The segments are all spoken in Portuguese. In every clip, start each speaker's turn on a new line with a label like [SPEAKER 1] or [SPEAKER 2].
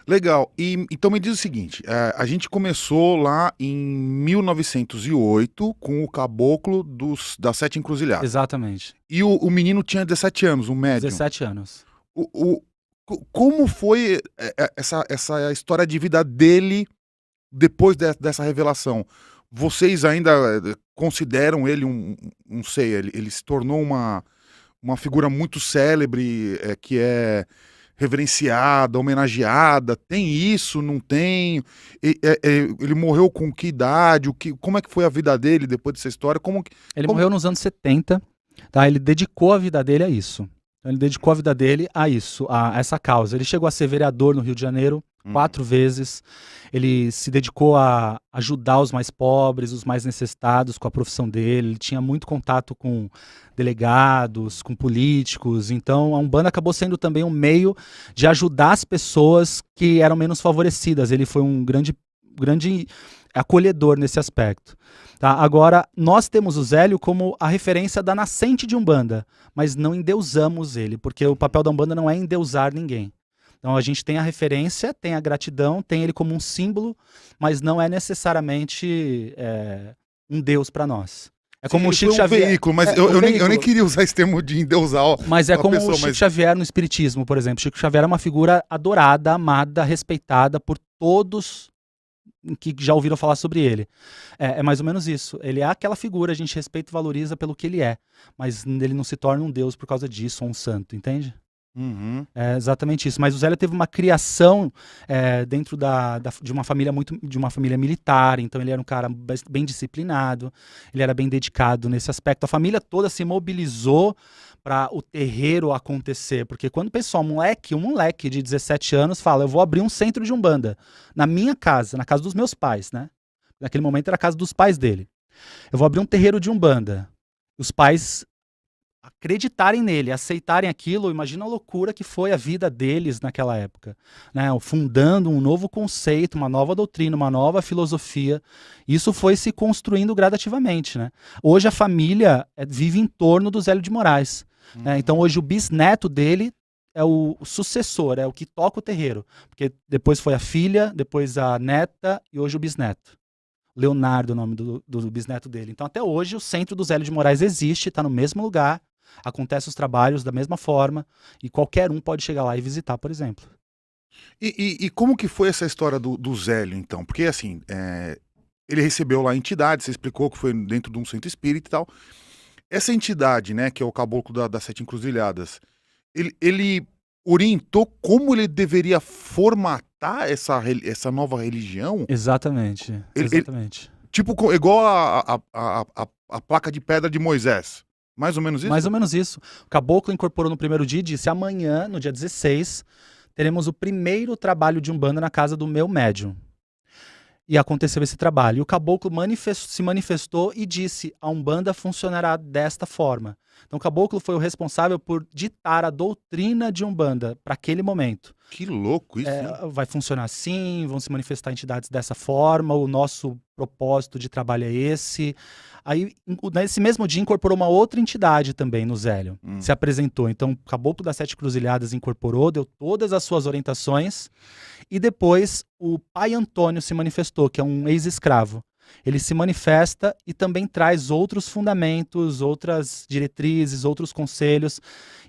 [SPEAKER 1] Legal. E então me diz o seguinte, a gente começou lá em 1908 com o Caboclo das Sete Encruzilhadas.
[SPEAKER 2] Exatamente.
[SPEAKER 1] E o menino tinha 17 anos, o médium.
[SPEAKER 2] 17 anos.
[SPEAKER 1] O, como foi essa história de vida dele depois dessa revelação? Vocês ainda consideram ele não sei, ele se tornou uma figura muito célebre, que é reverenciada, homenageada? Tem isso, não tem? Ele morreu com que idade? Como é que foi a vida dele depois dessa história?
[SPEAKER 2] Ele
[SPEAKER 1] Como...
[SPEAKER 2] morreu nos anos 70, tá? Ele dedicou a vida dele a isso. Então, ele dedicou a vida dele a isso, a essa causa. Ele chegou a ser vereador no Rio de Janeiro 4 vezes. Ele se dedicou a ajudar os mais pobres, os mais necessitados com a profissão dele. Ele tinha muito contato com delegados, com políticos. Então, a Umbanda acabou sendo também um meio de ajudar as pessoas que eram menos favorecidas. Ele foi um grande acolhedor nesse aspecto. Tá? Agora, nós temos o Zélio como a referência da nascente de Umbanda, mas não endeusamos ele, porque o papel da Umbanda não é endeusar ninguém. Então a gente tem a referência, tem a gratidão, tem ele como um símbolo, mas não é necessariamente um deus para nós. É como
[SPEAKER 1] Sim,
[SPEAKER 2] o Chico Xavier.
[SPEAKER 1] Veículo, mas eu nem queria usar esse termo de endeusar.
[SPEAKER 2] Mas é como o Chico Xavier no Espiritismo, por exemplo. Chico Xavier é uma figura adorada, amada, respeitada por todos que já ouviram falar sobre ele. É mais ou menos isso. Ele é aquela figura, a gente respeita e valoriza pelo que ele é, mas ele não se torna um deus por causa disso, ou um santo, entende?
[SPEAKER 1] Uhum.
[SPEAKER 2] É exatamente isso. Mas o Zélio teve uma criação dentro de uma família de uma família militar, então ele era um cara bem disciplinado, ele era bem dedicado nesse aspecto. A família toda se mobilizou para o terreiro acontecer, porque quando o pessoal, um moleque de 17 anos fala, eu vou abrir um centro de Umbanda na minha casa, na casa dos meus pais, né? Naquele momento era a casa dos pais dele. Eu vou abrir um terreiro de Umbanda. Os pais acreditarem nele, aceitarem aquilo, imagina a loucura que foi a vida deles naquela época, né? Fundando um novo conceito, uma nova doutrina, uma nova filosofia. Isso foi se construindo gradativamente, né? Hoje a família vive em torno do Zélio de Moraes, né? Então hoje o bisneto dele é o sucessor, é o que toca o terreiro, porque depois foi a filha, depois a neta e hoje o bisneto. Leonardo, o nome do bisneto dele. Então até hoje o centro do Zélio de Moraes existe, está no mesmo lugar, acontece os trabalhos da mesma forma e qualquer um pode chegar lá e visitar, por exemplo.
[SPEAKER 1] E como que foi essa história do Zélio, então? Porque, assim, ele recebeu lá a entidade, você explicou que foi dentro de um centro espírita e tal. Essa entidade, né, que é o Caboclo das Sete Encruzilhadas, ele orientou como ele deveria formatar essa nova religião?
[SPEAKER 2] Exatamente, exatamente.
[SPEAKER 1] Tipo, igual a placa de pedra de Moisés. Mais ou menos isso?
[SPEAKER 2] Mais ou menos isso. O Caboclo incorporou no primeiro dia e disse, amanhã, no dia 16, teremos o primeiro trabalho de Umbanda na casa do meu médium. E aconteceu esse trabalho. E o Caboclo se manifestou e disse, a Umbanda funcionará desta forma. Então o Caboclo foi o responsável por ditar a doutrina de Umbanda para aquele momento.
[SPEAKER 1] Que louco isso, né?
[SPEAKER 2] Vai funcionar assim, vão se manifestar entidades dessa forma, o nosso propósito de trabalho é esse. Aí, nesse mesmo dia, incorporou uma outra entidade também no Zélio. Se apresentou. Então, o Caboclo das Sete Cruzilhadas incorporou, deu todas as suas orientações. E depois, o pai Antônio se manifestou, que é um ex-escravo. Ele se manifesta e também traz outros fundamentos, outras diretrizes, outros conselhos.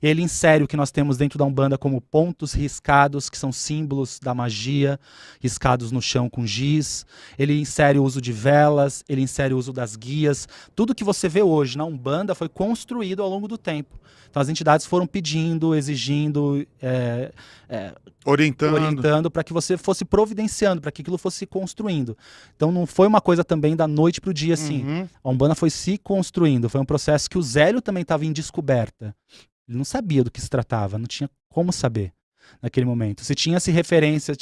[SPEAKER 2] Ele insere o que nós temos dentro da Umbanda como pontos riscados, que são símbolos da magia, riscados no chão com giz. Ele insere o uso de velas, ele insere o uso das guias. Tudo que você vê hoje na Umbanda foi construído ao longo do tempo. Então as entidades foram pedindo, exigindo, orientando para que você fosse providenciando, para que aquilo fosse se construindo. Então não foi uma coisa também da noite para o dia assim. A Umbanda foi se construindo, foi um processo que o Zélio também estava em descoberta. Ele não sabia do que se tratava, não tinha como saber naquele momento. Se tinha-se referências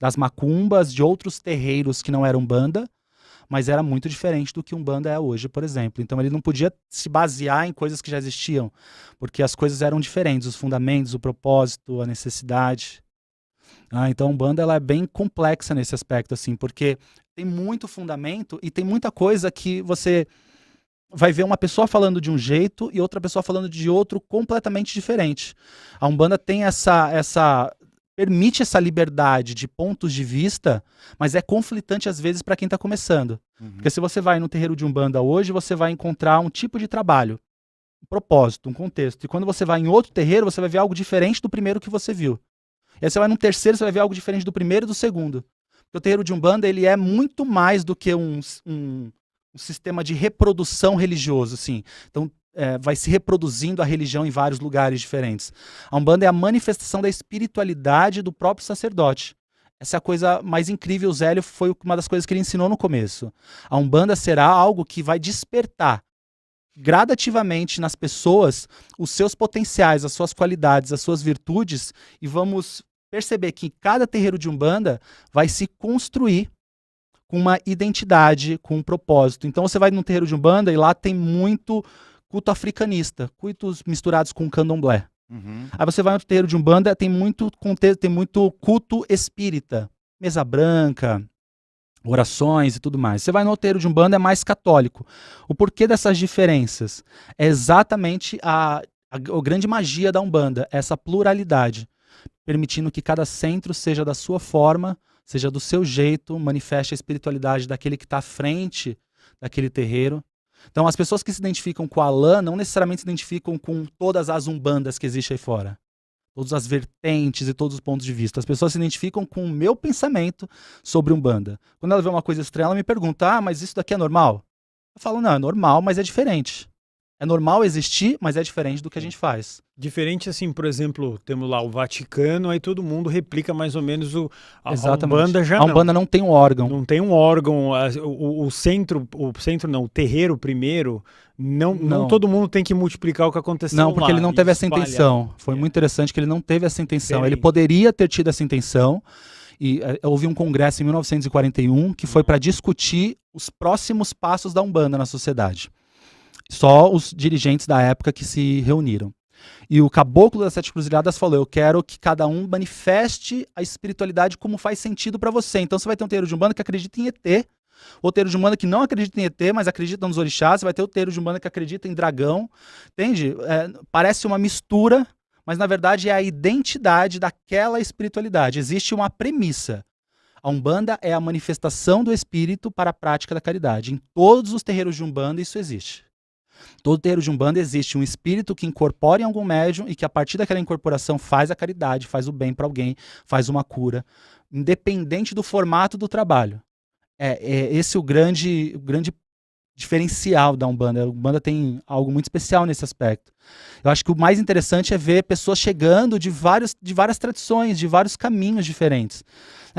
[SPEAKER 2] das macumbas, de outros terreiros que não eram Umbanda, mas era muito diferente do que Umbanda é hoje, por exemplo. Então ele não podia se basear em coisas que já existiam, porque as coisas eram diferentes, os fundamentos, o propósito, a necessidade. Então a Umbanda ela é bem complexa nesse aspecto, assim, porque tem muito fundamento e tem muita coisa que você vai ver uma pessoa falando de um jeito e outra pessoa falando de outro completamente diferente. A Umbanda tem permite essa liberdade de pontos de vista, mas é conflitante às vezes para quem está começando. Porque se você vai no terreiro de Umbanda hoje, você vai encontrar um tipo de trabalho, um propósito, um contexto. E quando você vai em outro terreiro, você vai ver algo diferente do primeiro que você viu. E aí você vai num terceiro, você vai ver algo diferente do primeiro e do segundo. Porque o terreiro de Umbanda, ele é muito mais do que um sistema de reprodução religioso, assim. Então, vai se reproduzindo a religião em vários lugares diferentes. A Umbanda é a manifestação da espiritualidade do próprio sacerdote. Essa é a coisa mais incrível. O Zélio foi uma das coisas que ele ensinou no começo. A Umbanda será algo que vai despertar gradativamente nas pessoas os seus potenciais, as suas qualidades, as suas virtudes, e vamos perceber que cada terreiro de Umbanda vai se construir com uma identidade, com um propósito. Então você vai num terreiro de Umbanda e lá tem muito culto africanista, cultos misturados com candomblé. Aí você vai no terreiro de Umbanda, tem muito culto espírita, mesa branca, orações e tudo mais. Você vai no terreiro de Umbanda, é mais católico. O porquê dessas diferenças? É exatamente a grande magia da Umbanda, essa pluralidade, permitindo que cada centro seja da sua forma, seja do seu jeito, manifeste a espiritualidade daquele que está à frente daquele terreiro. Então as pessoas que se identificam com a Alã não necessariamente se identificam com todas as umbandas que existem aí fora. Todas as vertentes e todos os pontos de vista. As pessoas se identificam com o meu pensamento sobre Umbanda. Quando ela vê uma coisa estranha, ela me pergunta, mas isso daqui é normal? Eu falo, não, é normal, mas é diferente. É normal existir, mas é diferente do que a gente faz.
[SPEAKER 3] Diferente assim, por exemplo, temos lá o Vaticano, aí todo mundo replica mais ou menos a
[SPEAKER 2] Exatamente.
[SPEAKER 3] Umbanda já
[SPEAKER 2] a Umbanda não tem um órgão.
[SPEAKER 3] Não tem um órgão, o terreiro primeiro, não todo mundo tem que multiplicar o que aconteceu lá.
[SPEAKER 2] Não, porque ele não teve essa intenção. Foi muito interessante que ele não teve essa intenção. Ele poderia ter tido essa intenção. E houve um congresso em 1941 que foi para discutir os próximos passos da Umbanda na sociedade. Só os dirigentes da época que se reuniram. E o caboclo das Sete Cruzilhadas falou, eu quero que cada um manifeste a espiritualidade como faz sentido para você. Então você vai ter um terreiro de Umbanda que acredita em ET, ou terreiro de Umbanda que não acredita em ET, mas acredita nos orixás, você vai ter o terreiro de Umbanda que acredita em dragão, entende? Parece uma mistura, mas na verdade é a identidade daquela espiritualidade. Existe uma premissa. A Umbanda é a manifestação do espírito para a prática da caridade. Em todos os terreiros de Umbanda isso existe. Todo terreiro de Umbanda existe um espírito que incorpora em algum médium e que a partir daquela incorporação faz a caridade, faz o bem para alguém, faz uma cura, independente do formato do trabalho. Esse o grande diferencial da Umbanda. A Umbanda tem algo muito especial nesse aspecto. Eu acho que o mais interessante é ver pessoas chegando de várias tradições, de vários caminhos diferentes.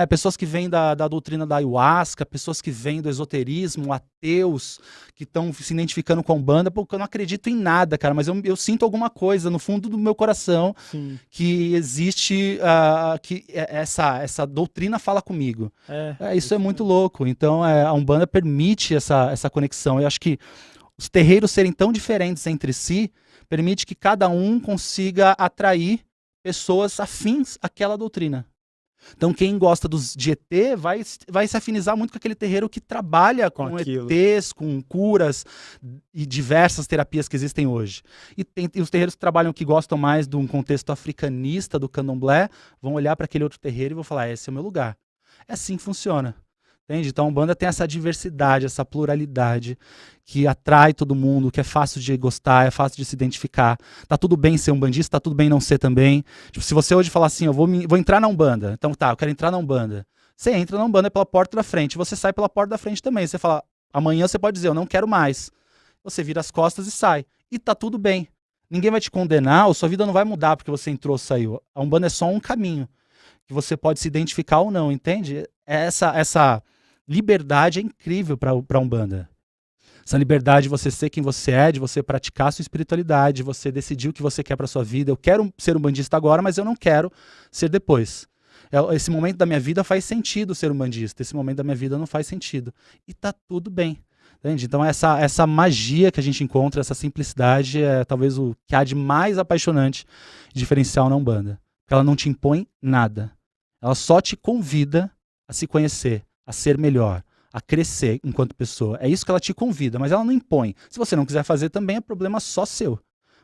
[SPEAKER 2] Pessoas que vêm da doutrina da ayahuasca, pessoas que vêm do esoterismo, ateus, que estão se identificando com a Umbanda, porque eu não acredito em nada, cara, mas eu sinto alguma coisa no fundo do meu coração. Sim. Que existe, que essa doutrina fala comigo. Isso é muito louco. Então a Umbanda permite essa conexão. Eu acho que os terreiros serem tão diferentes entre si permite que cada um consiga atrair pessoas afins àquela doutrina. Então quem gosta de ET vai se afinizar muito com aquele terreiro que trabalha com ETs, com curas e diversas terapias que existem hoje. E os terreiros que gostam mais de um contexto africanista, do candomblé, vão olhar para aquele outro terreiro e vão falar, esse é o meu lugar. É assim que funciona. Entende? Então a Umbanda tem essa diversidade, essa pluralidade que atrai todo mundo, que é fácil de gostar, é fácil de se identificar. Tá tudo bem ser umbandista, tá tudo bem não ser também. Tipo, se você hoje falar assim, eu vou entrar na Umbanda, então eu quero entrar na Umbanda. Você entra na Umbanda pela porta da frente, você sai pela porta da frente também. Você fala, amanhã você pode dizer, eu não quero mais. Você vira as costas e sai. E tá tudo bem. Ninguém vai te condenar, ou sua vida não vai mudar porque você entrou ou saiu. A Umbanda é só um caminho que você pode se identificar ou não, entende? Essa liberdade é incrível para a Umbanda. Essa liberdade de você ser quem você é, de você praticar a sua espiritualidade, de você decidir o que você quer para sua vida. Eu quero ser umbandista agora, mas eu não quero ser depois. Esse momento da minha vida faz sentido ser umbandista, esse momento da minha vida não faz sentido. E tá tudo bem. Entende? Então essa magia que a gente encontra, essa simplicidade é talvez o que há de mais apaixonante e diferencial na Umbanda. Porque ela não te impõe nada. Ela só te convida a se conhecer, a ser melhor, a crescer enquanto pessoa. É isso que ela te convida, mas ela não impõe. Se você não quiser fazer também é problema só seu.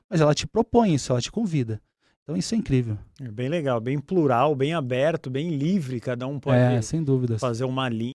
[SPEAKER 2] Mas ela te propõe isso, ela te convida. Então isso é incrível.
[SPEAKER 3] É bem legal, bem plural, bem aberto, bem livre, cada um pode
[SPEAKER 2] Sem dúvidas.
[SPEAKER 3] fazer uma linha.